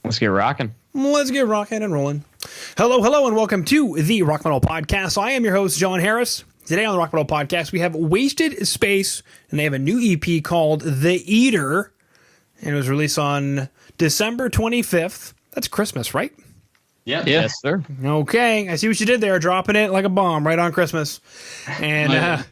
Let's get rocking. Let's get rocking and rolling. Hello, and welcome to the Rock Metal Podcast. I am your host, John Harris. Today on the Rock Metal Podcast, we have Wasted Space, and they have a new EP called The Eater, and it was released on December 25th. That's Christmas, right? Yeah. Yes, sir. Okay, I see what you did there, dropping it like a bomb right on Christmas. And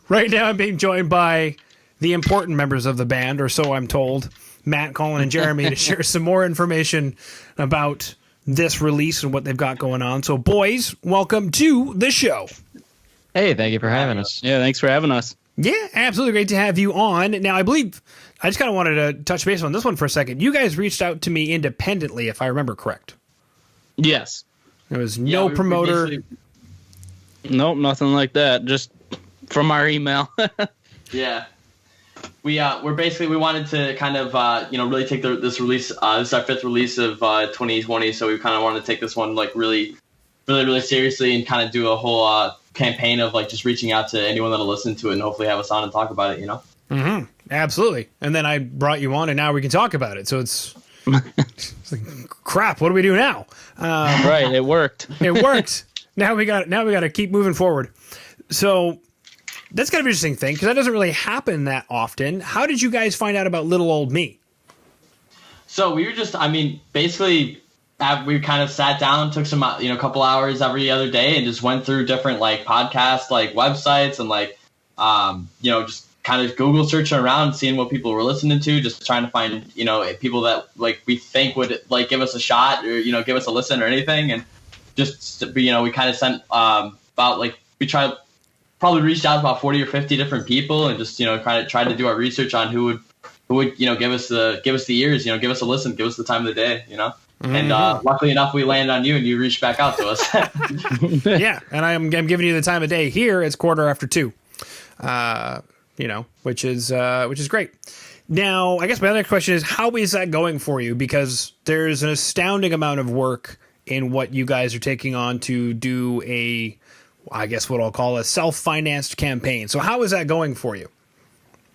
right now I'm being joined by the important members of the band, or so I'm told, Matt, Collin, and Jeremy, to share some more information about this release and what they've got going on. So, boys, welcome to the show. Hey, thank you for having us. Yeah, thanks for having us. Yeah, absolutely great to have you on. Now, I believe I just kind of wanted to touch base on this one for a second. You guys reached out to me independently, if I remember correct. Yes. There was no promoter. Nope, nothing like that. Just from our email. Yeah. We wanted to kind of really take this release. This is our fifth release of 2020, so we kind of wanted to take this one like really seriously and kind of do a whole campaign of like just reaching out to anyone that'll listen to it and hopefully have us on and talk about it. You know. Mm-hmm. Absolutely. And then I brought you on, and now we can talk about it. So it's like, crap. What do we do now? Right. It worked. It worked. Now we got to keep moving forward. So. That's kind of an interesting thing because that doesn't really happen that often. How did you guys find out about Little Old Me? So we were just, basically we kind of sat down, took some, a couple hours every other day and just went through different like podcasts, like websites and like, just kind of Google searching around, seeing what people were listening to, just trying to find, people that like we think would like give us a shot or, give us a listen or anything. And just, we kind of sent about like, we probably reached out to about 40 or 50 different people and just, kind of tried to do our research on who would, give us the ears, give us a listen, give us the time of the day, Mm-hmm. And luckily enough, we landed on you and you reached back out to us. Yeah. And I'm giving you the time of day here. It's 2:45, which is great. Now, I guess my other question is, how is that going for you? Because there's an astounding amount of work in what you guys are taking on to do I guess what I'll call a self-financed campaign. So how is that going for you?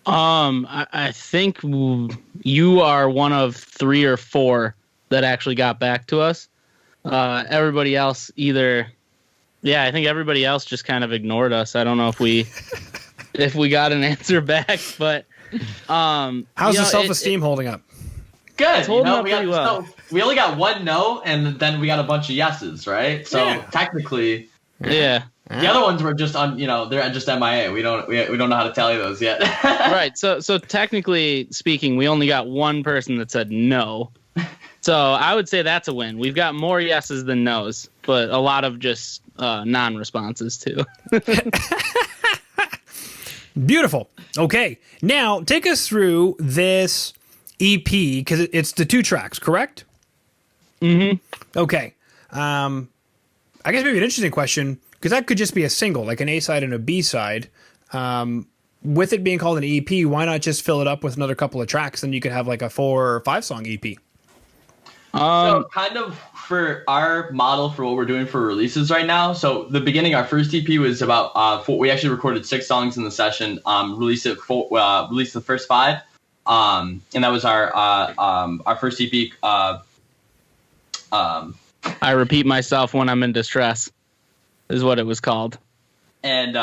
I think you are one of 3 or 4 that actually got back to us. Everybody else I think everybody else just kind of ignored us. I don't know if we got an answer back, but how's the self-esteem holding up? Good. It's holding up pretty well. So we only got one no, and then we got a bunch of yeses, right? So technically, yeah. The other ones were just they're just MIA. We don't know how to tally those yet. Right. So technically speaking, we only got one person that said no. So I would say that's a win. We've got more yeses than nos, but a lot of just non-responses too. Beautiful. Okay. Now take us through this EP because it's the 2 tracks, correct? Mm-hmm. Okay. I guess maybe an interesting question. Because that could just be a single, like an A-side and a B-side. With it being called an EP, why not just fill it up with another couple of tracks, and you could have like a 4 or 5 song EP? So kind of for our model for what we're doing for releases right now. So the beginning, our first EP was about we actually recorded 6 songs in the session. Released the first 5, and that was our first EP. I repeat myself when I'm in distress. Is what it was called. And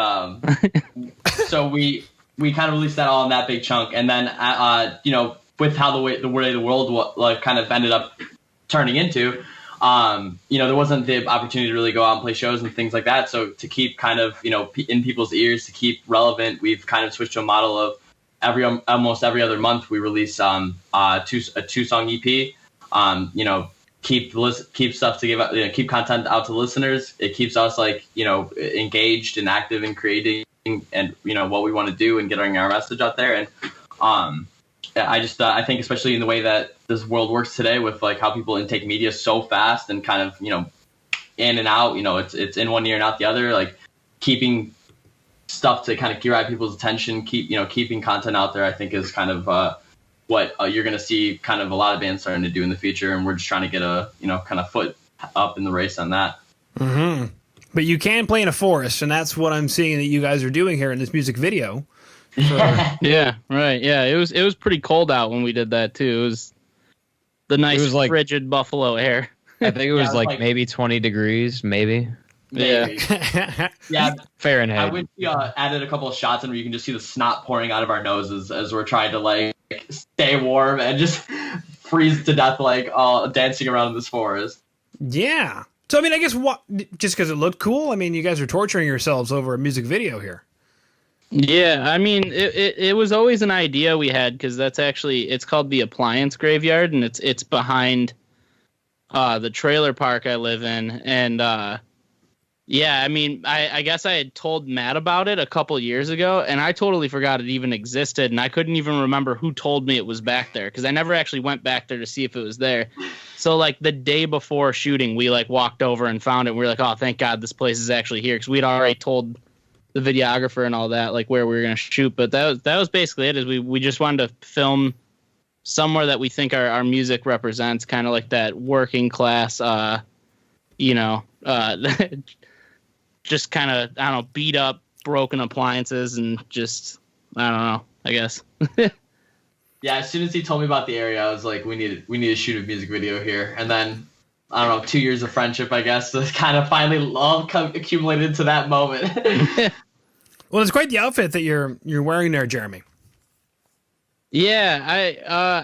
so we kind of released that all in that big chunk. And then, with how the way the world like kind of ended up turning into, there wasn't the opportunity to really go out and play shows and things like that. So to keep kind of, in people's ears, to keep relevant, we've kind of switched to a model of almost every other month we release a 2-song EP. Keep stuff to give out, keep content out to listeners. It keeps us engaged and active in creating and what we want to do and getting our message out there. And I think especially in the way that this world works today with like how people intake media so fast and kind of in and out, it's in one ear and out the other, like keeping stuff to kind of grab people's attention, keeping content out there, I think is kind of what you're going to see kind of a lot of bands starting to do in the future. And we're just trying to get a, kind of foot up in the race on that. Mm-hmm. But you can play in a forest, and that's what I'm seeing that you guys are doing here in this music video. Yeah, right. Yeah, it was pretty cold out when we did that too. the nice was like- frigid buffalo air. I think it Yeah, was it was like like- maybe 20 degrees, maybe. Maybe. Yeah, I Fahrenheit. wish we added a couple of shots in where you can just see the snot pouring out of our noses as we're trying to like stay warm and just freeze to death, like dancing around in this forest. Yeah. So I mean, I guess what just because it looked cool. I mean, you guys are torturing yourselves over a music video here. Yeah, I mean, it was always an idea we had because it's called the Appliance Graveyard, and it's behind the trailer park I live in, and yeah, I mean, I guess I had told Matt about it a couple years ago, and I totally forgot it even existed, and I couldn't even remember who told me it was back there because I never actually went back there to see if it was there. So like the day before shooting, we like walked over and found it. And we were like, oh, thank God this place is actually here because we'd already told the videographer and all that like where we were gonna shoot. But that was basically it. Is we just wanted to film somewhere that we think our music represents, kind of like that working class, just kind of, I don't know, beat up, broken appliances, and just, I don't know, I guess. Yeah, as soon as he told me about the area, I was like, we need to shoot a music video here. And then, I don't know, 2 years of friendship, I guess, so kind of finally all accumulated to that moment. Well, it's quite the outfit that you're wearing there, Jeremy. Yeah,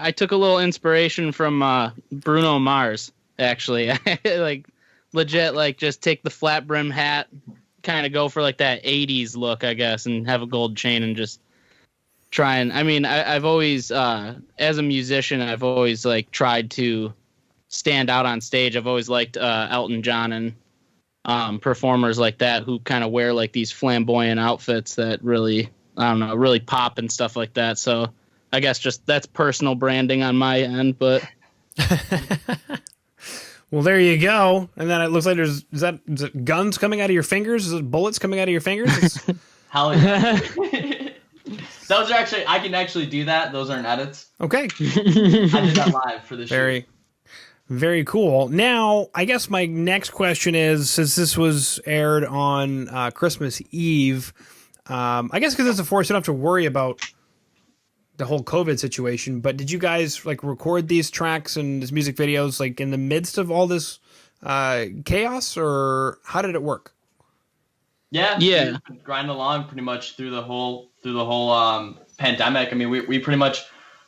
I took a little inspiration from Bruno Mars, actually. Like, legit, like, just take the flat brim hat, kind of go for, like, that 80s look, I guess, and have a gold chain and just try and... I mean, I've always, as a musician, I've always, like, tried to stand out on stage. I've always liked Elton John and performers like that who kind of wear, like, these flamboyant outfits that really, I don't know, really pop and stuff like that. So I guess just that's personal branding on my end, but... Well, there you go. And then it looks like is it guns coming out of your fingers? Is it bullets coming out of your fingers? Hell yeah. Those are actually, I can actually do that. Those aren't edits. Okay. I did that live for the shoot. Very, very cool. Now, I guess my next question is, since this was aired on Christmas Eve, I guess because it's a force, you don't have to worry about the whole COVID situation, but did you guys like record these tracks and these music videos like in the midst of all this chaos, or how did it work? Yeah. We've been grinding along pretty much through the whole pandemic. I mean, we pretty much,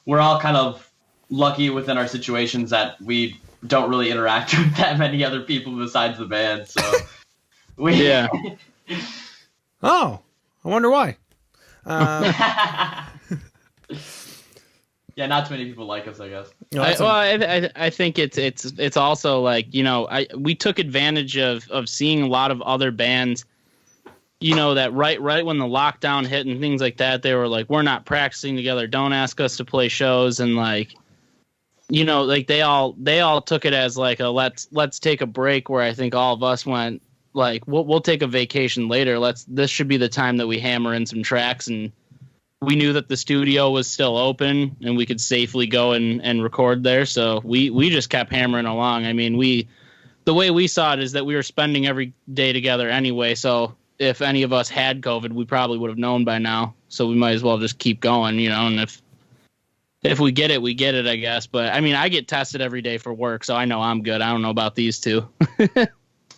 we're all kind of lucky within our situations that we don't really interact with that many other people besides the band. So Yeah. Oh, I wonder why. Yeah, not too many people like us, I guess. I think it's also like, you know, we took advantage of seeing a lot of other bands, you know, that right when the lockdown hit and things like that, they were like, we're not practicing together, don't ask us to play shows, and like, you know, like they all took it as like a let's take a break, where I think all of us went like, we'll take a vacation later. This should be the time that we hammer in some tracks. And we knew that the studio was still open and we could safely go and record there. So we just kept hammering along. I mean, the way we saw it is that we were spending every day together anyway. So if any of us had COVID, we probably would have known by now. So we might as well just keep going, you know, and if we get it, we get it, I guess. But I mean, I get tested every day for work, so I know I'm good. I don't know about these two.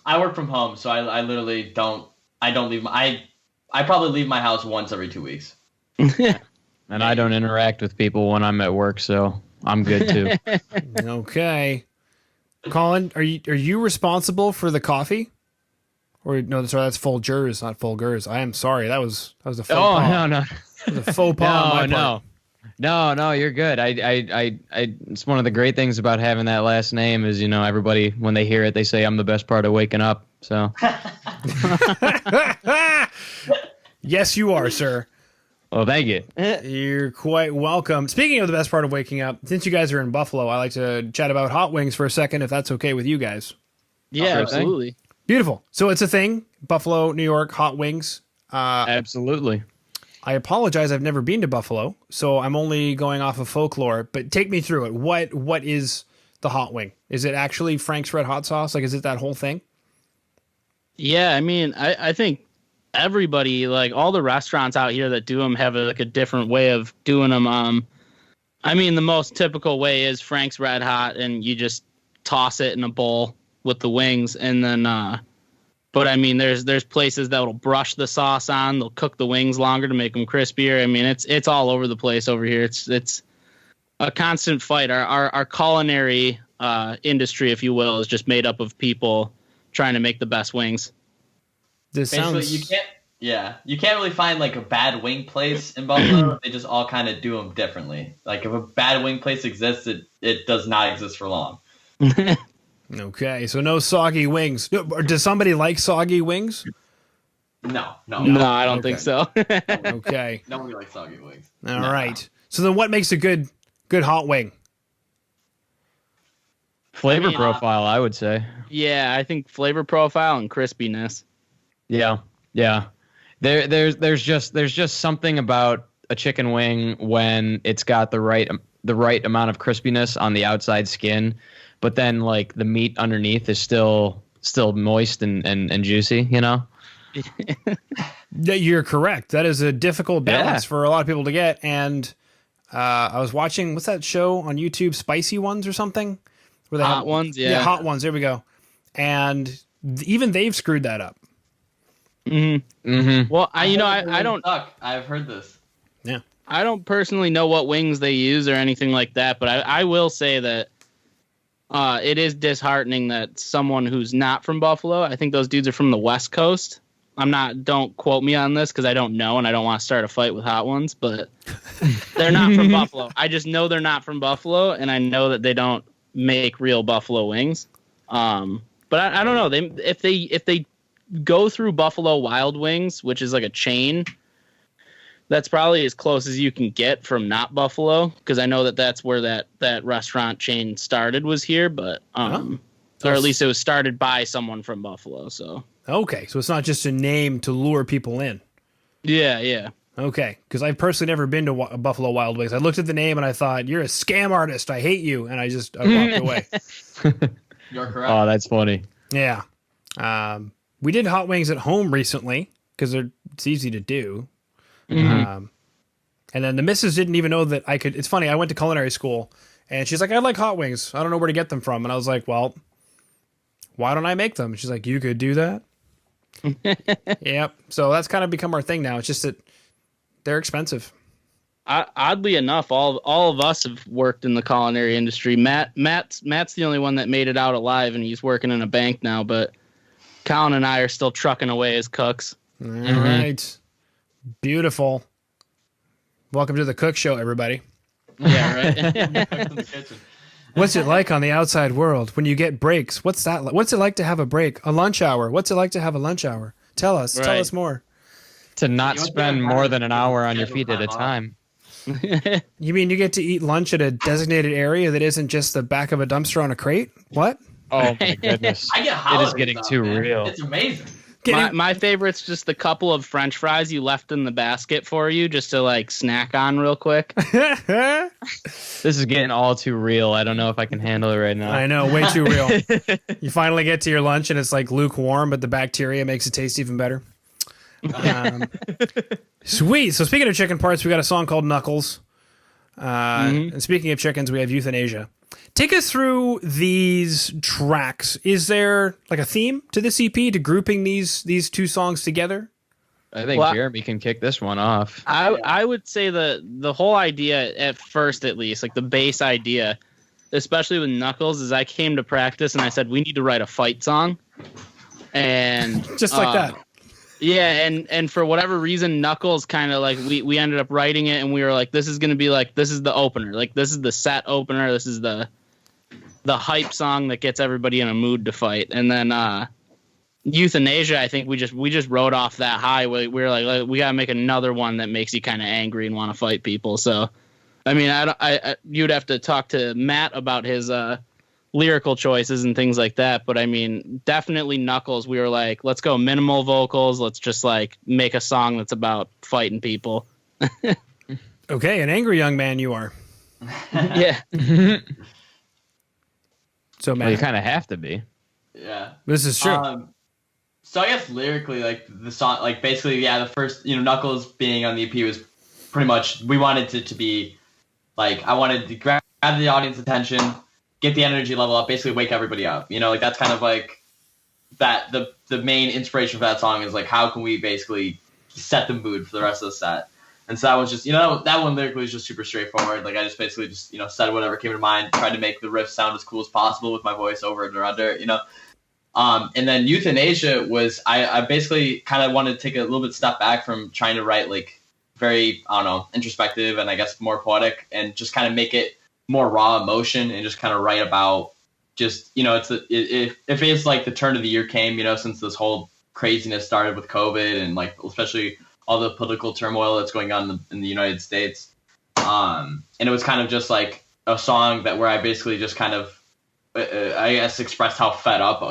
I work from home, so I literally don't leave I probably leave my house once every 2 weeks. And I don't interact with people when I'm at work, so I'm good too. Okay. Collin, are you responsible for the coffee? Or no, sorry, that's Folgers, not Folgers. I am sorry. That was a faux pas. No. That was a faux pas on my part. No, you're good. It's one of the great things about having that last name is, you know, everybody, when they hear it, they say I'm the best part of waking up. So. Yes, you are, sir. Well, thank you. You're quite welcome. Speaking of the best part of waking up, since you guys are in Buffalo, I like to chat about hot wings for a second, if that's okay with you guys. Yeah, absolutely. Beautiful. So it's a thing. Buffalo, New York, hot wings. Absolutely. I apologize. I've never been to Buffalo, so I'm only going off of folklore. But take me through it. What is the hot wing? Is it actually Frank's Red Hot Sauce? Like, is it that whole thing? Yeah, I mean, I think everybody, like all the restaurants out here that do them, have a different way of doing them. I mean, the most typical way is Frank's Red Hot, and you just toss it in a bowl with the wings, and then. But I mean, there's places that'll brush the sauce on. They'll cook the wings longer to make them crispier. I mean, it's all over the place over here. It's a constant fight. Our culinary industry, if you will, is just made up of people trying to make the best wings. This Basically, sounds... you can't really find like a bad wing place in Buffalo. They just all kind of do them differently. Like if a bad wing place exists, it does not exist for long. Okay, so no soggy wings. Does somebody like soggy wings? No, I don't think so. Okay. Nobody likes soggy wings. All right. So then what makes a good hot wing? Flavor profile, I would say. Yeah, I think flavor profile and crispiness. Yeah. There's just something about a chicken wing when it's got the right amount of crispiness on the outside skin, but then like the meat underneath is still moist and juicy, you know? You're correct. That is a difficult balance for a lot of people to get. And I was watching, what's that show on YouTube, Spicy Ones or something? Where they Hot Ones, yeah. Yeah, Hot Ones. There we go. And even they've screwed that up. Mm-hmm. Mm-hmm. Well, I don't. I've heard this. Yeah. I don't personally know what wings they use or anything like that, but I will say that it is disheartening that someone who's not from Buffalo, I think those dudes are from the West Coast. Don't quote me on this because I don't know and I don't want to start a fight with Hot Ones, but they're not from Buffalo. I just know they're not from Buffalo, and I know that they don't make real Buffalo wings. But I don't know. If they go through Buffalo Wild Wings, which is like a chain, that's probably as close as you can get from not Buffalo, because I know that's where that restaurant chain started, was here, but or at least it was started by someone from Buffalo. So okay, so it's not just a name to lure people in. Yeah. Okay, because I've personally never been to Buffalo Wild Wings. I looked at the name and I thought, "You're a scam artist. I hate you," and I walked away. You're correct. Oh, that's funny. Yeah, we did hot wings at home recently because it's easy to do. Mm-hmm. And then the missus didn't even know that I could. It's funny. I went to culinary school, and she's like, "I like hot wings. I don't know where to get them from." And I was like, "Well, why don't I make them?" And she's like, "You could do that." Yep. So that's kind of become our thing now. It's just that they're expensive. Oddly enough, all of us have worked in the culinary industry. Matt's the only one that made it out alive, and he's working in a bank now. But Collin and I are still trucking away as cooks. All right. Beautiful. Welcome to the Cook Show, everybody. Yeah, right. What's it like on the outside world when you get breaks? What's that like? What's it like to have a break? A lunch hour? What's it like to have a lunch hour? Tell us. Tell us more. To not spend more than an hour on your feet at a time. You mean you get to eat lunch at a designated area that isn't just the back of a dumpster on a crate? What? Oh my goodness. I get it is getting too real. It's amazing. My favorite's just the couple of French fries you left in the basket for you just to like snack on real quick. This is getting all too real. I don't know if I can handle it right now. I know, way too real. You finally get to your lunch and it's like lukewarm, but the bacteria makes it taste even better. Sweet. So speaking of chicken parts, we got a song called Knuckles. And speaking of chickens, we have Euthanasia. Take us through these tracks. Is there like a theme to this EP, to grouping these two songs together? I think Jeremy can kick this one off. I would say the whole idea, at first at least, like the base idea, especially with Knuckles, is I came to practice and I said, we need to write a fight song. And just like that. Yeah, and for whatever reason, Knuckles kind of like, we ended up writing it and we were like, this is going to be like, this is the opener. Like, this is the set opener. This is the hype song that gets everybody in a mood to fight. And then Euthanasia, I think we just rode off that high. We were like, we got to make another one that makes you kind of angry and want to fight people. So, I mean, you'd have to talk to Matt about his lyrical choices and things like that, but I mean, definitely Knuckles, we were like, let's go minimal vocals, let's just like make a song that's about fighting people. Okay, an angry young man you are. Yeah. So Matt, well, you kind of have to be. Yeah, this is true. So I guess lyrically, like the song, like basically, yeah, the first, Knuckles being on the EP was pretty much, we wanted it to be Like I wanted to grab the audience attention, get the energy level up, basically wake everybody up. You know, like that's kind of like that. The main inspiration for that song is like how can we basically set the mood for the rest of the set. And so that was just, that one lyrically was just super straightforward. Like I just basically just, said whatever came to mind, tried to make the riff sound as cool as possible with my voice over and under, And then Euthanasia was, I basically kind of wanted to take a little bit step back from trying to write like very, introspective and I guess more poetic and just kind of make it more raw emotion and just kind of write about just, if it's like the turn of the year came, since this whole craziness started with COVID and like, especially all the political turmoil that's going on in the United States. And it was kind of just like a song where I basically just kind of, I guess, expressed how fed up,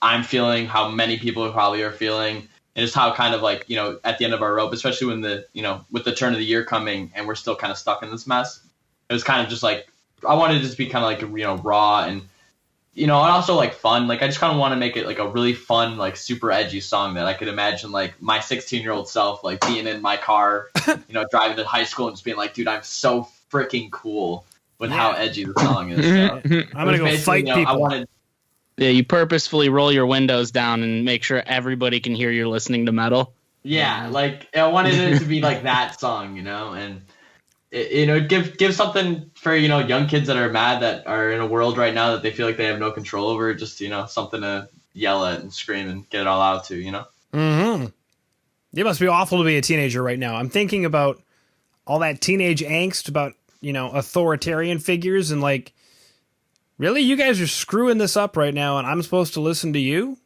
I'm feeling, how many people probably are feeling, and just how kind of like, at the end of our rope, especially when with the turn of the year coming and we're still kind of stuck in this mess. It was kind of just like, I wanted to just be kind of like, raw and, and also like fun. Like I just kind of want to make it like a really fun, like super edgy song that I could imagine like my 16-year-old self, like being in my car, driving to high school and just being like, dude, I'm so freaking cool with how edgy the song is. So, I'm going to go fight people. Yeah, you purposefully roll your windows down and make sure everybody can hear you're listening to metal. Yeah, like I wanted it to be like that song, and give something for young kids that are mad that are in a world right now that they feel like they have no control over. Just something to yell at and scream and get it all out to. Mm-hmm. It must be awful to be a teenager right now. I'm thinking about all that teenage angst about authoritarian figures and like, really, you guys are screwing this up right now, and I'm supposed to listen to you?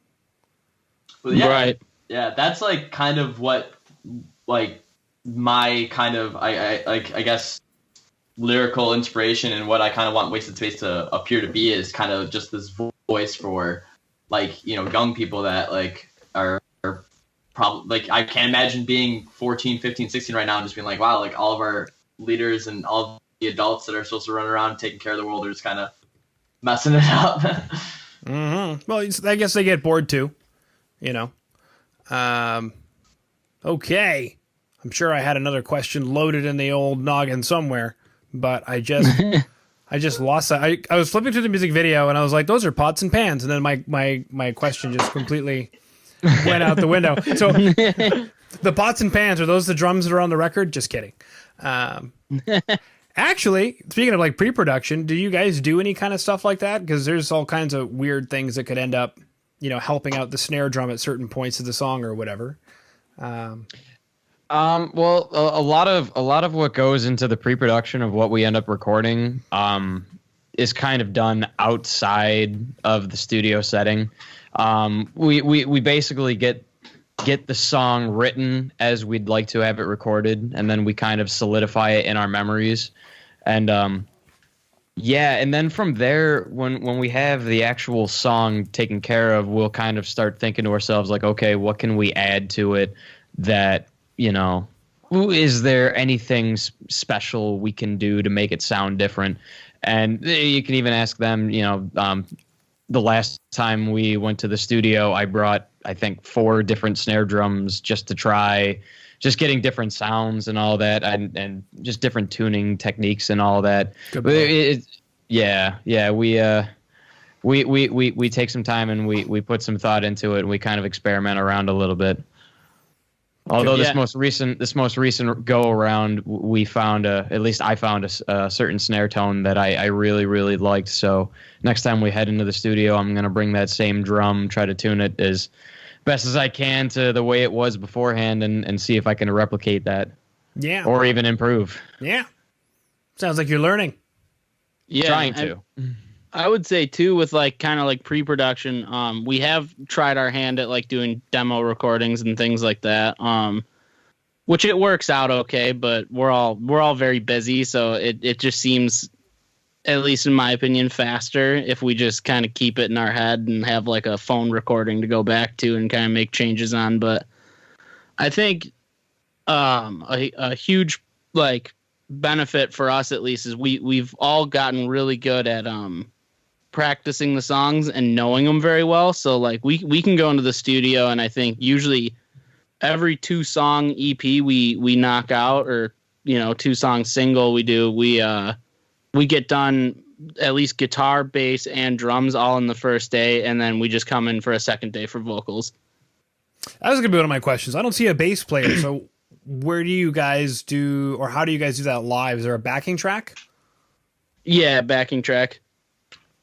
Well, yeah, right. Yeah, that's like kind of what like my kind of I guess lyrical inspiration and what I kind of want Wasted Space to appear to be is kind of just this voice for like young people that like are probably like I can't imagine being 14, 15, 16 right now and just being like, wow, like all of our leaders and all the adults that are supposed to run around taking care of the world are just kind of messing it up. Mm-hmm. Well, I guess they get bored too, Okay. I'm sure I had another question loaded in the old noggin somewhere, but I just lost that. I was flipping through the music video and I was like, those are pots and pans. And then my question just completely went out the window. So the pots and pans, are those the drums that are on the record? Just kidding. Actually, speaking of like pre-production, do you guys do any kind of stuff like that? Because there's all kinds of weird things that could end up, helping out the snare drum at certain points of the song or whatever. Well, a lot of what goes into the pre-production of what we end up recording, is kind of done outside of the studio setting. We basically get the song written as we'd like to have it recorded, and then we kind of solidify it in our memories. And and then from there, when we have the actual song taken care of, we'll kind of start thinking to ourselves like, okay, what can we add to it that, is there anything special we can do to make it sound different? And you can even ask them, the last time we went to the studio, I brought, I think, 4 different snare drums just to try just getting different sounds and all that, and just different tuning techniques and all that. We take some time and we put some thought into it, and we kind of experiment around a little bit. Although this most recent go around, we found at least I found a certain snare tone that I really, really liked. So next time we head into the studio, I'm gonna bring that same drum, try to tune it as best as I can to the way it was beforehand, and see if I can replicate that. Yeah. Or even improve. Yeah. Sounds like you're learning. Yeah. Trying to. I would say too, with like kind of like pre-production, we have tried our hand at like doing demo recordings and things like that, which it works out okay, but we're all very busy, so it just seems, at least in my opinion, faster if we just kind of keep it in our head and have like a phone recording to go back to and kind of make changes on. But I think a huge like benefit for us at least is we've all gotten really good at practicing the songs and knowing them very well. So like we can go into the studio, and I think usually every 2-song EP we knock out, or 2-song single we do, we get done at least guitar, bass, and drums all in the first day, and then we just come in for a second day for vocals. That was going to be one of my questions. I don't see a bass player, so where do you guys do, or how do you guys do that live? Is there a backing track? Yeah, backing track.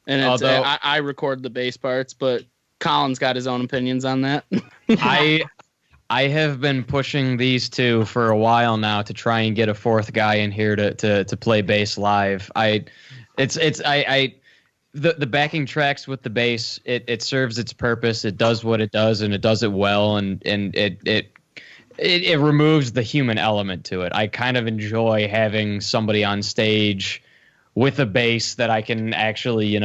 And it's, I record the bass parts, but Collin's got his own opinions on that. I have been pushing these two for a while now to try and get a fourth guy in here to play bass live. The backing tracks with the bass, it serves its purpose. It does what it does, and it does it well, and it removes the human element to it. I kind of enjoy having somebody on stage with a bass that I can actually,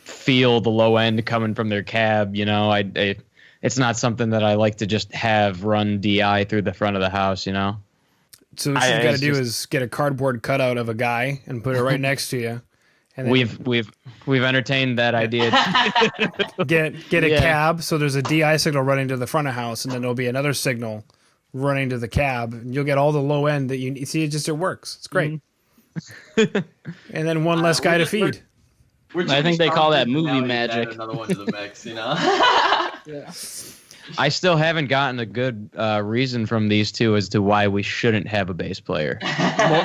feel the low end coming from their cab. It's not something that I like to just have run DI through the front of the house. So what you've got to do is get a cardboard cutout of a guy and put it right next to you. And we've entertained that idea. get a cab, so there's a DI signal running to the front of the house, and then there'll be another signal running to the cab, and you'll get all the low end that you see. It works. It's great. And then one less guy to feed. I think they call that movie magic. Another one to the mix, Yeah. I still haven't gotten a good reason from these two as to why we shouldn't have a bass player.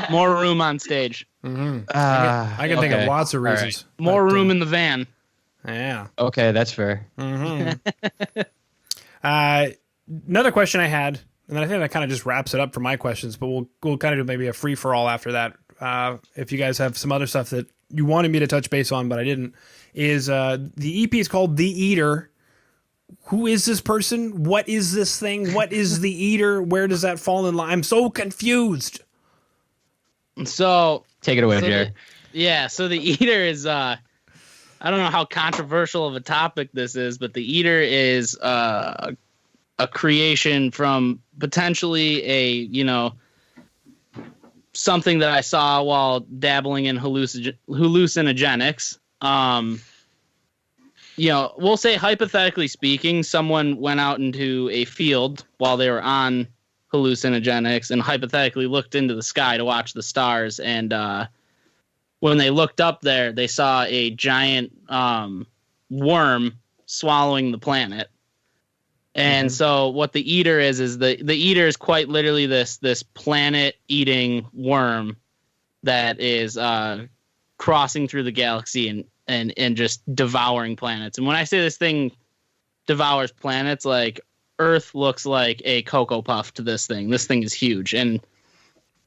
More room on stage. Mm-hmm. I can think of lots of reasons. Right. More room in the van. Yeah. Okay, that's fair. Mm-hmm. Another question I had, and then I think that kind of just wraps it up for my questions, but we'll kind of do maybe a free-for-all after that. If you guys have some other stuff that you wanted me to touch base on, but I didn't, is the EP is called The Eater. Who is this person? What is this thing? What is The Eater? Where does that fall in line? I'm so confused. So take it away, Jerry. So The Eater is I don't know how controversial of a topic this is, but The Eater is a creation from potentially something that I saw while dabbling in hallucinogenics. We'll say hypothetically speaking, someone went out into a field while they were on hallucinogenics and hypothetically looked into the sky to watch the stars. And when they looked up there, they saw a giant worm swallowing the planet. And so what the Eater is the Eater is quite literally this planet-eating worm that is crossing through the galaxy and just devouring planets. And when I say this thing devours planets, like Earth looks like a Cocoa Puff to this thing. This thing is huge. And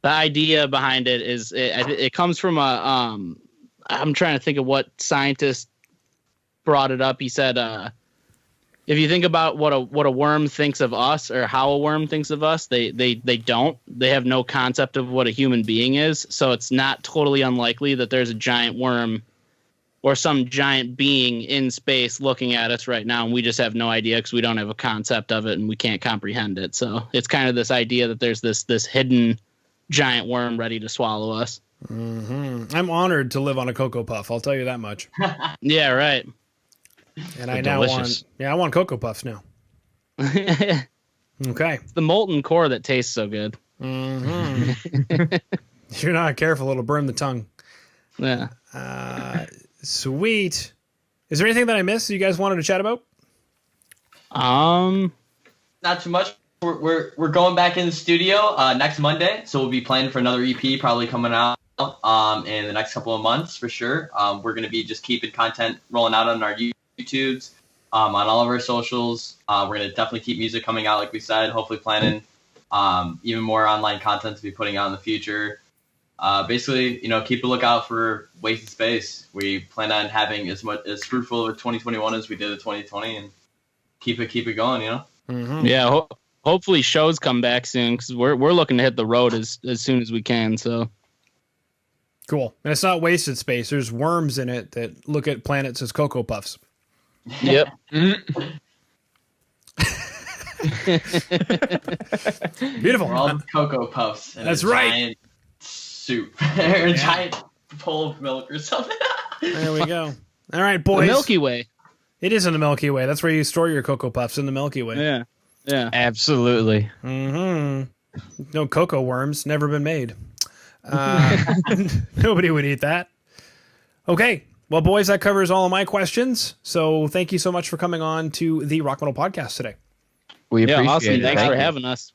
the idea behind it is it comes from I'm trying to think of what scientist brought it up. He said, if you think about what a worm thinks of us or how a worm thinks of us, they don't. They have no concept of what a human being is. So it's not totally unlikely that there's a giant worm or some giant being in space looking at us right now, and we just have no idea because we don't have a concept of it and we can't comprehend it. So it's kind of this idea that there's this hidden giant worm ready to swallow us. Mm-hmm. I'm honored to live on a Cocoa Puff. I'll tell you that much. Yeah, right. And I now want Cocoa Puffs now. Okay. It's the molten core that tastes so good. Mm-hmm. If you're not careful, it'll burn the tongue. Yeah. Sweet. Is there anything that I missed you guys wanted to chat about? Not too much. We're going back in the studio next Monday, so we'll be planning for another EP probably coming out in the next couple of months for sure. We're going to be just keeping content rolling out on our YouTubes, on all of our socials. We're going to definitely keep music coming out, like we said. Hopefully planning even more online content to be putting out in the future. Basically, keep a lookout for Wasted Space. We plan on having as fruitful of a 2021 as we did a 2020, and keep it going. Mm-hmm. Yeah. Hopefully shows come back soon because we're looking to hit the road as soon as we can. So cool. And it's not wasted space. There's worms in it that look at planets as Cocoa Puffs. Yep. Beautiful. We're all Cocoa Puffs. And that's a right. Giant soup or a giant bowl of milk or something. There we go. All right, boys. The Milky Way. It is in the Milky Way. That's where you store your Cocoa Puffs, in the Milky Way. Yeah. Absolutely. Mm-hmm. No cocoa worms, never been made. Nobody would eat that. Okay. Well, boys, that covers all of my questions. So thank you so much for coming on to the Rock Metal Podcast today. We appreciate awesome. it. Thanks Thank for you. having us.